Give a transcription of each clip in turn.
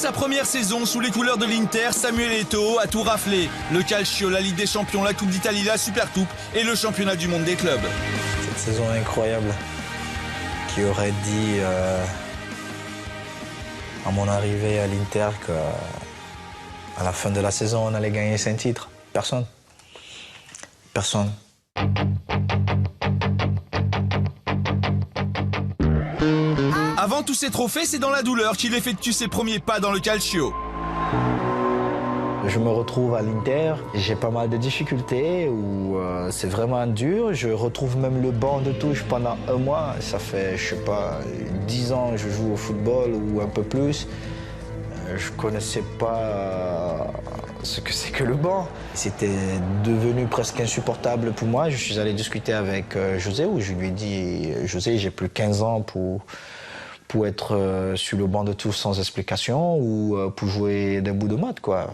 sa première saison sous les couleurs de l'Inter, Samuel Eto'o a tout raflé. Le Calcio, la Ligue des Champions, la Coupe d'Italie, la Supercoupe et le championnat du monde des clubs. Cette saison incroyable qui aurait dit à mon arrivée à l'Inter qu'à la fin de la saison on allait gagner 5 titres. Personne. Personne. Avant tous ces trophées, c'est dans la douleur qu'il effectue ses premiers pas dans le Calcio. Je me retrouve à l'Inter, j'ai pas mal de difficultés, où c'est vraiment dur. Je retrouve même le banc de touche pendant un mois. Ça fait, je sais pas, 10 ans que je joue au football ou un peu plus. Je connaissais pas ce que c'est que le banc. C'était devenu presque insupportable pour moi. Je suis allé discuter avec José, où je lui ai dit « José, j'ai plus 15 ans pour être sur le banc de touche sans explication ou pour jouer d'un bout de mat, quoi. »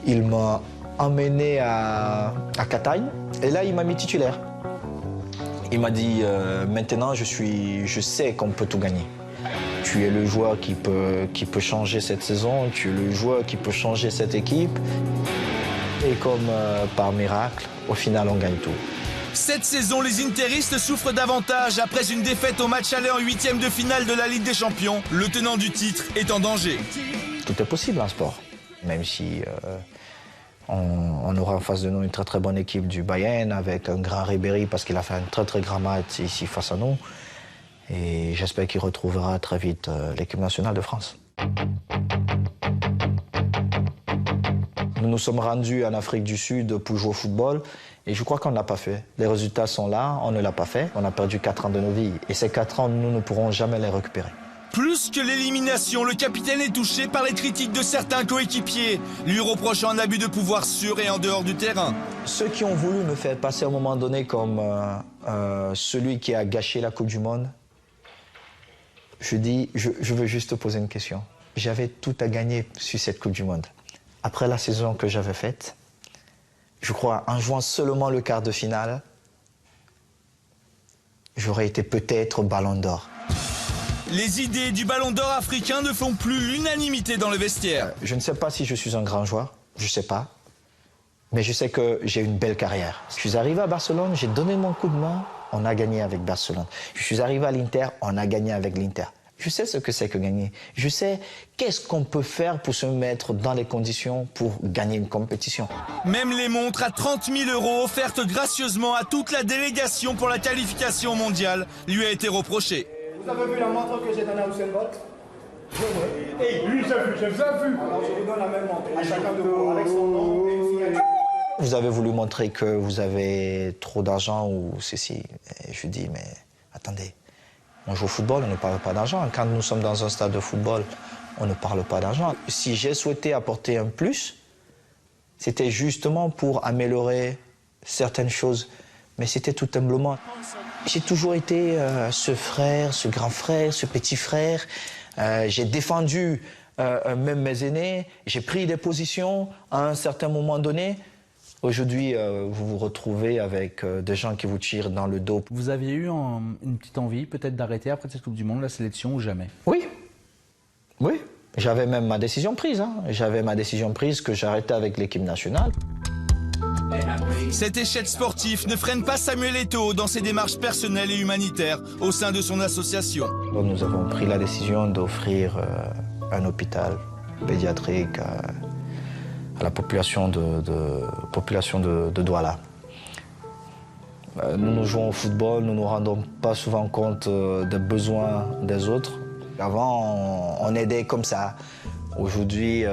Il m'a emmené à Catagne et là, il m'a mis titulaire. Il m'a dit maintenant, je sais qu'on peut tout gagner. Tu es le joueur qui peut changer cette saison, tu es le joueur qui peut changer cette équipe. Et comme par miracle, au final, on gagne tout. Cette saison, les interistes souffrent davantage. Après une défaite au match aller en 8e de finale de la Ligue des Champions, le tenant du titre est en danger. Tout est possible en sport, même si on aura en face de nous une très très bonne équipe du Bayern avec un grand Ribéry parce qu'il a fait un très très grand match ici face à nous. Et j'espère qu'il retrouvera très vite l'équipe nationale de France. Nous nous sommes rendus en Afrique du Sud pour jouer au football et je crois qu'on ne l'a pas fait. Les résultats sont là, on ne l'a pas fait. On a perdu 4 ans de nos vies et ces 4 ans, nous ne pourrons jamais les récupérer. Plus que l'élimination, le capitaine est touché par les critiques de certains coéquipiers, lui reprochant un abus de pouvoir sur et en dehors du terrain. Ceux qui ont voulu me faire passer à un moment donné comme celui qui a gâché la Coupe du Monde, je dis, je veux juste te poser une question. J'avais tout à gagner sur cette Coupe du Monde. Après la saison que j'avais faite, je crois, en jouant seulement le quart de finale, j'aurais été peut-être Ballon d'Or. Les idées du Ballon d'Or africain ne font plus l'unanimité dans le vestiaire. Je ne sais pas si je suis un grand joueur, je ne sais pas. Mais je sais que j'ai une belle carrière. Je suis arrivé à Barcelone, j'ai donné mon coup de main, on a gagné avec Barcelone. Je suis arrivé à l'Inter, on a gagné avec l'Inter. Je sais ce que c'est que gagner. Je sais qu'est-ce qu'on peut faire pour se mettre dans les conditions pour gagner une compétition. Même les montres à 30 000 € offertes gracieusement à toute la délégation pour la qualification mondiale lui a été reprochée. Vous avez vu la montre que j'ai donnée à Usain Bolt? Hey, lui, j'ai vu. Alors je vous donne la même montre à chacun de vous avec son nom et une signature. Vous avez voulu montrer que vous avez trop d'argent ou ceci. Et je dis, mais attendez, on joue au football, on ne parle pas d'argent. Quand nous sommes dans un stade de football, on ne parle pas d'argent. Si j'ai souhaité apporter un plus, c'était justement pour améliorer certaines choses. Mais c'était tout humblement. J'ai toujours été ce frère, ce grand frère, ce petit frère. J'ai défendu même mes aînés. J'ai pris des positions à un certain moment donné. Aujourd'hui, vous vous retrouvez avec des gens qui vous tirent dans le dos. Vous aviez eu une petite envie peut-être d'arrêter après cette Coupe du Monde, la sélection, ou jamais? Oui. Oui. J'avais même ma décision prise. Hein. J'avais ma décision prise que j'arrêtais avec l'équipe nationale. Cet échec sportif ne freine pas Samuel Eto'o dans ses démarches personnelles et humanitaires au sein de son association. Nous avons pris la décision d'offrir un hôpital pédiatrique à la population de Douala. Nous jouons au football, nous ne nous rendons pas souvent compte des besoins des autres. Avant, on aidait comme ça. Aujourd'hui,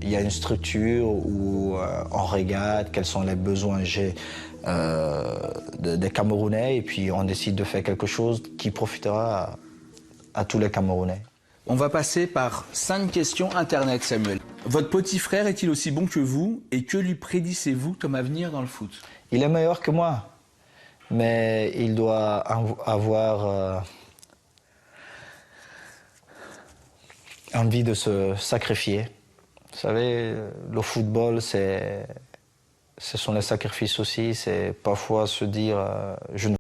il y a une structure où on regarde quels sont les besoins des Camerounais et puis on décide de faire quelque chose qui profitera à tous les Camerounais. On va passer par 5 questions Internet, Samuel. Votre petit frère est-il aussi bon que vous et que lui prédisez-vous comme avenir dans le foot? Il est meilleur que moi, mais il doit avoir envie de se sacrifier. Vous savez, le football, ce sont les sacrifices aussi. C'est parfois se dire je ne